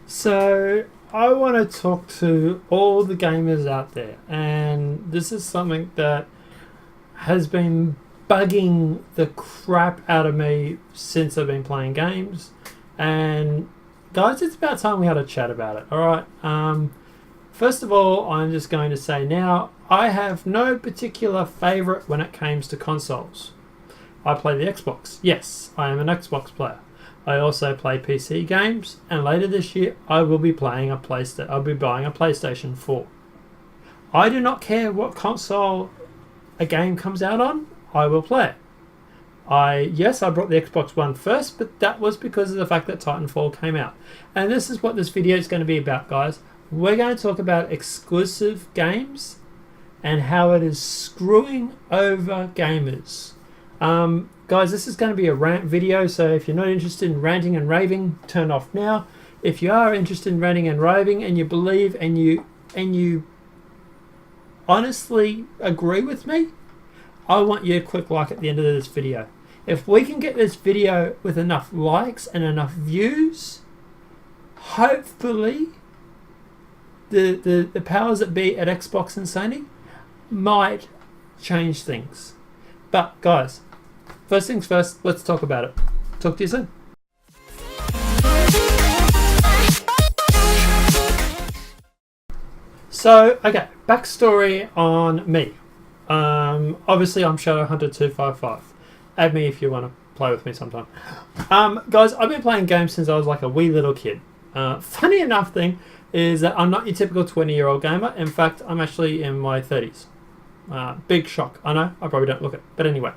So I want to talk to all the gamers out there, and this is something that has been bugging the crap out of me since I've been playing games. And guys, it's about time we had a chat about it. All right. First of all, I'm just going to say now I have no particular favorite when it comes to consoles. I play the Xbox. Yes, I am an Xbox player. I also play PC games, and later this year I will be playing I'll be buying a PlayStation 4. I do not care what console a game comes out on. I will play it. Yes, I brought the Xbox One first, but that was because of the fact that Titanfall came out. And this is what this video is going to be about, guys. We're going to talk about exclusive games and how it is screwing over gamers. Guys, this is going to be a rant video, so if you're not interested in ranting and raving, turn off now. If you are interested in ranting and raving and you believe and you honestly agree with me, I want you to click like at the end of this video. If we can get this video with enough likes and enough views, hopefully the powers that be at Xbox and Sony might change things. But guys, first things first, let's talk about it. Talk to you soon. So, okay, backstory on me. Obviously, I'm Shadowhunter255. Add me if you want to play with me sometime. Guys, I've been playing games since I was like a wee little kid. Funny enough thing is that I'm not your typical 20-year-old gamer. In fact, I'm actually in my 30s. Big shock. I know, I probably don't look it. But anyway.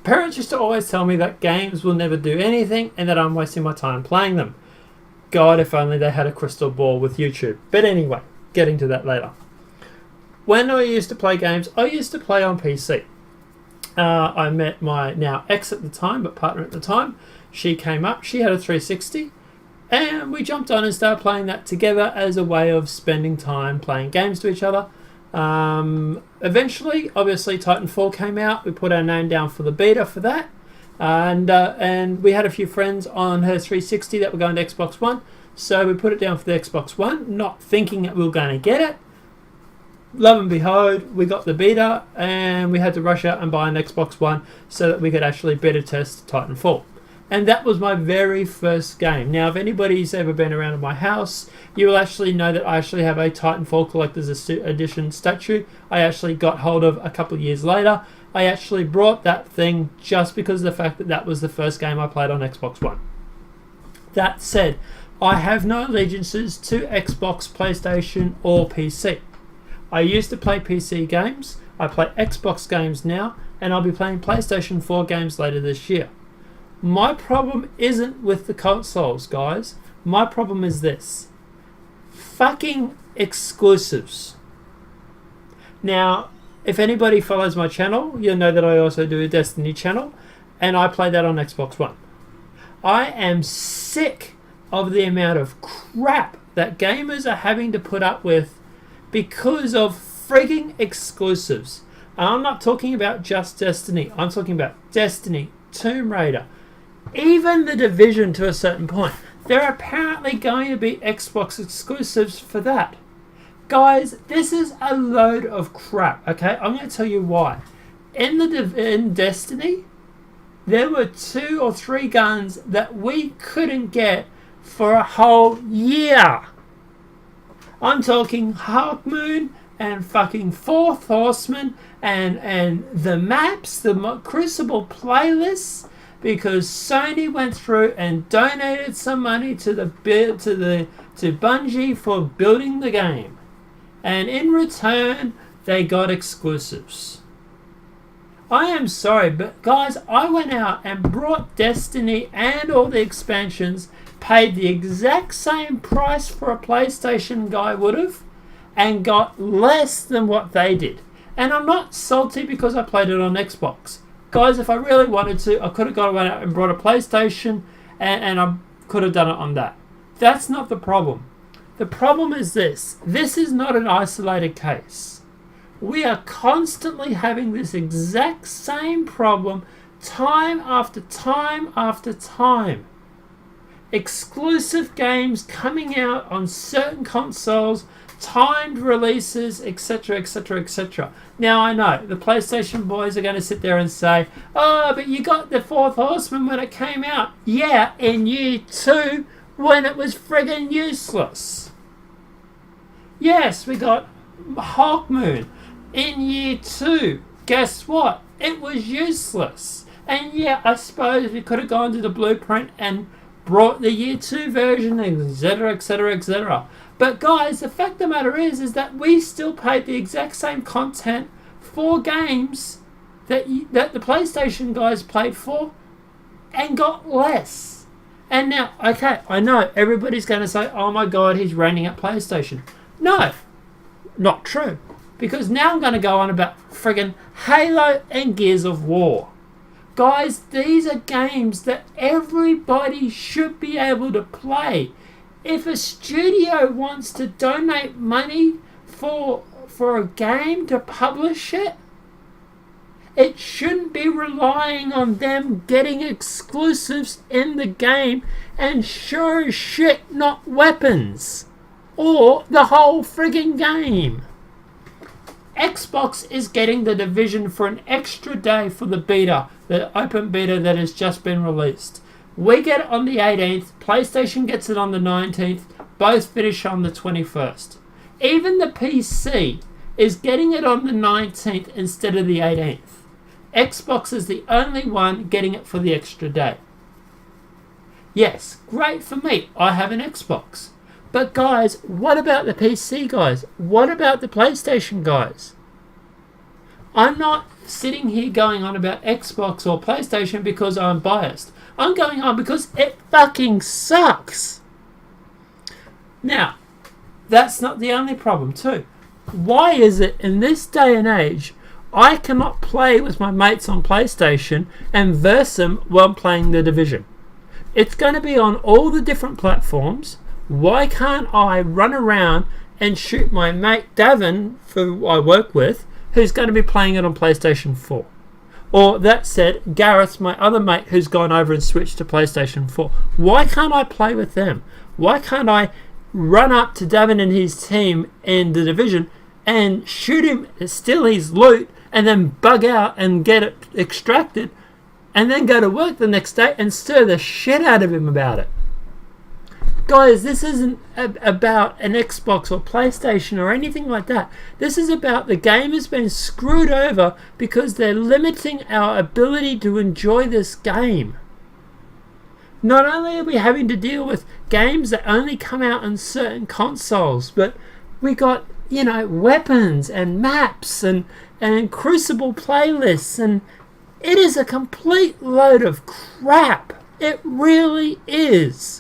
Parents used to always tell me that games will never do anything and that I'm wasting my time playing them. God, if only they had a crystal ball with YouTube. But anyway, getting to that later. When I used to play games, I used to play on PC. I met my now ex at the time, but partner at the time. She came up, she had a 360, and we jumped on and started playing that together as a way of spending time playing games to each other. Eventually, obviously, Titanfall came out. We put our name down for the beta for that, and we had a few friends on her 360 that were going to Xbox One, so we put it down for the Xbox One, not thinking that we were going to get it. Lo and behold, we got the beta, and we had to rush out and buy an Xbox One so that we could actually beta test Titanfall. And that was my very first game. Now, if anybody's ever been around at my house, you will actually know that I actually have a Titanfall Collector's Edition statue I actually got hold of a couple of years later. I actually brought that thing just because of the fact that that was the first game I played on Xbox One. That said, I have no allegiances to Xbox, PlayStation, or PC. I used to play PC games, I play Xbox games now, and I'll be playing PlayStation 4 games later this year. My problem isn't with the consoles, guys. My problem is this. Fucking exclusives. Now, if anybody follows my channel, you'll know that I also do a Destiny channel, and I play that on Xbox One. I am sick of the amount of crap that gamers are having to put up with because of frigging exclusives. I'm not talking about just Destiny. I'm talking about Destiny, Tomb Raider, even The Division to a certain point. There are apparently going to be Xbox exclusives for that. Guys, this is a load of crap, okay? I'm going to tell you why. In Destiny, there were 2 or 3 guns that we couldn't get for a whole year. I'm talking Hawkmoon and fucking Fourth Horseman and the maps, the Crucible playlists, because Sony went through and donated some money to Bungie for building the game, and in return they got exclusives. I am sorry, but guys, I went out and brought Destiny and all the expansions, paid the exact same price for a PlayStation guy would have, and got less than what they did. And I'm not salty because I played it on Xbox. Guys, if I really wanted to, I could have gone out and brought a PlayStation, and I could have done it on that. That's not the problem. The problem is this. This is not an isolated case. We are constantly having this exact same problem time after time after time. exclusive games coming out on certain consoles, timed releases, etc., etc., etc. Now, I know the PlayStation boys are going to sit there and say, oh, but you got the Fourth Horseman when it came out. Yeah, in year 2 when it was friggin' useless. Yes, we got Hawkmoon in year 2. Guess what? It was useless. And yeah, I suppose we could have gone to the blueprint and brought the year 2 version, etc., etc., etc. But guys, the fact of the matter is that we still paid the exact same content for games that the PlayStation guys played for and got less. And now, okay, I know everybody's going to say, oh my god, he's ranting at PlayStation. No, not true. Because now I'm going to go on about friggin' Halo and Gears of War. Guys, these are games that everybody should be able to play. If a studio wants to donate money for a game to publish it, it shouldn't be relying on them getting exclusives in the game and sure as shit not weapons or the whole friggin' game. Xbox is getting the Division for an extra day for the beta, the open beta that has just been released. We get it on the 18th, PlayStation gets it on the 19th, both finish on the 21st. Even the PC is getting it on the 19th instead of the 18th. Xbox is the only one getting it for the extra day. Yes, great for me, I have an Xbox. But guys, what about the PC guys? What about the PlayStation guys? I'm not sitting here going on about Xbox or PlayStation because I'm biased. I'm going on because it fucking sucks. Now, that's not the only problem too. Why is it in this day and age I cannot play with my mates on PlayStation and verse them while playing The Division? It's going to be on all the different platforms. Why can't I run around and shoot my mate Davin, who I work with, who's going to be playing it on PlayStation 4? Or that said, Gareth, my other mate, who's gone over and switched to PlayStation 4. Why can't I play with them? Why can't I run up to Davin and his team in The Division and shoot him, steal his loot, and then bug out and get it extracted, and then go to work the next day and stir the shit out of him about it? Guys, this isn't about an Xbox or PlayStation or anything like that. This is about the game has been screwed over because they're limiting our ability to enjoy this game. Not only are we having to deal with games that only come out on certain consoles, but we got, weapons and maps and Crucible playlists, and it is a complete load of crap. It really is.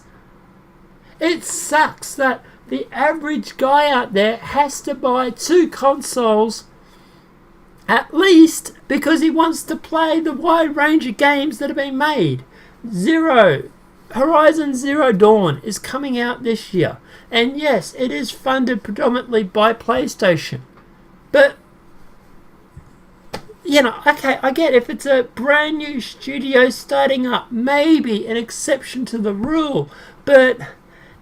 It sucks that the average guy out there has to buy 2 consoles at least because he wants to play the wide range of games that have been made. Horizon Zero Dawn is coming out this year. And yes, it is funded predominantly by PlayStation. But, okay, I get if it's a brand new studio starting up, maybe an exception to the rule. But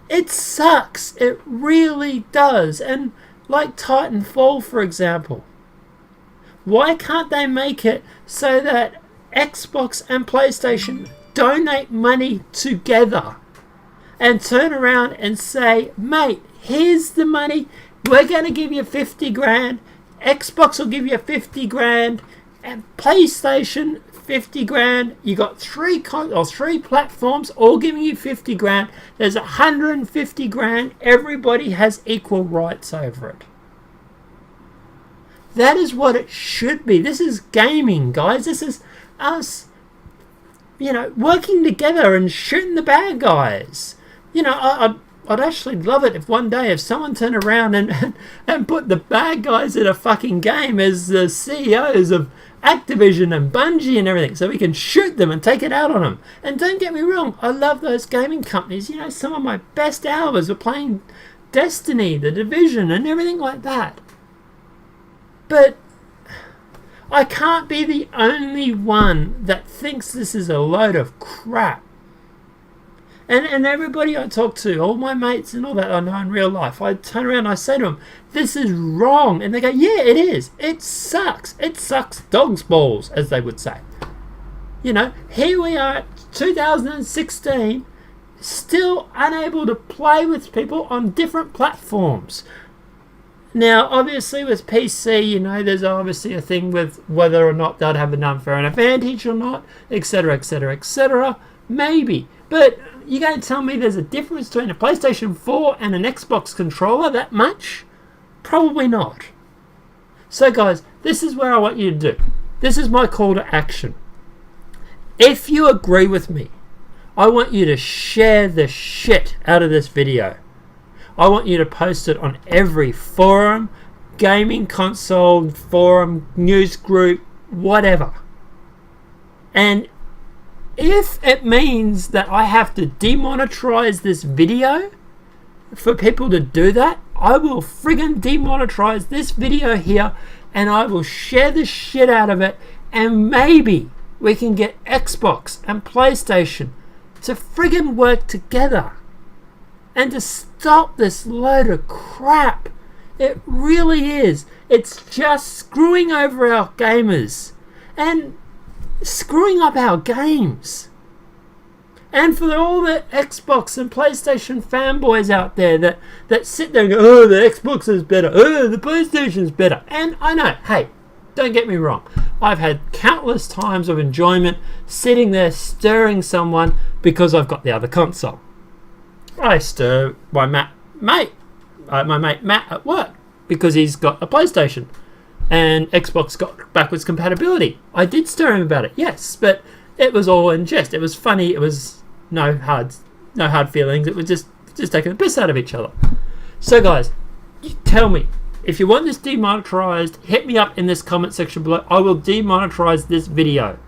it sucks. It really does. And like Titanfall, for example. Why can't they make it so that Xbox and PlayStation donate money together and turn around and say, mate, here's the money. We're going to give you 50 grand. Xbox will give you 50 grand. And PlayStation, 50 grand. You got 3 platforms all giving you 50 grand. There's 150 grand. Everybody has equal rights over it. That is what it should be. This is gaming, guys. This is us, working together and shooting the bad guys. I'd actually love it if one day if someone turned around and put the bad guys in a fucking game as the CEOs of Activision and Bungie and everything, so we can shoot them and take it out on them. And don't get me wrong, I love those gaming companies. Some of my best hours were playing Destiny, The Division, and everything like that. But I can't be the only one that thinks this is a load of crap. And everybody I talk to, all my mates and all that I know in real life, I turn around and I say to them, this is wrong. And they go, yeah, it is. It sucks. It sucks dog's balls, as they would say. You know, here we are, 2016, still unable to play with people on different platforms. Now, obviously, with PC, you know, there's obviously a thing with whether or not they'd have an unfair advantage or not, etc., etc., etc. Maybe. But you going to tell me there's a difference between a PlayStation 4 and an Xbox controller that much? Probably not. So, guys, this is where I want you to do. This is my call to action. If you agree with me, I want you to share the shit out of this video. I want you to post it on every forum, gaming console, forum, news group, whatever. And if it means that I have to demonetize this video for people to do that, I will friggin' demonetize this video here and I will share the shit out of it, and maybe we can get Xbox and PlayStation to friggin' work together and to stop this load of crap. It really is. It's just screwing over our gamers and screwing up our games. And for all the Xbox and PlayStation fanboys out there that sit there and go, oh, the Xbox is better, oh, the PlayStation's better. And I know, hey, don't get me wrong, I've had countless times of enjoyment sitting there stirring someone because I've got the other console. I stir my mate Matt at work because he's got a PlayStation and Xbox got backwards compatibility. I did stir him about it, yes, but it was all in jest. It was funny. It was no hard feelings. It was just taking the piss out of each other. So, guys, you tell me if you want this demonetized. Hit me up in this comment section below. I will demonetize this video.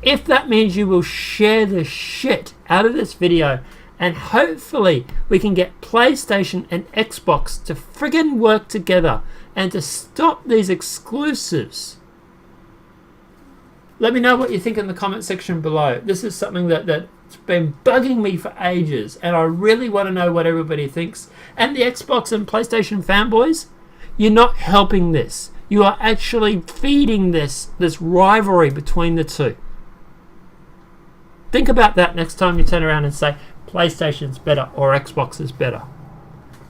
If that means you will share the shit out of this video, and hopefully we can get PlayStation and Xbox to friggin' work together and to stop these exclusives. Let me know what you think in the comment section below. This is something that's been bugging me for ages, and I really want to know what everybody thinks. And the Xbox and PlayStation fanboys, you're not helping this. You are actually feeding this rivalry between the two. Think about that next time you turn around and say PlayStation's better or Xbox is better.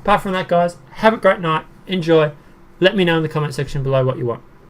Apart from that, guys, have a great night. Enjoy. Let me know in the comment section below what you want.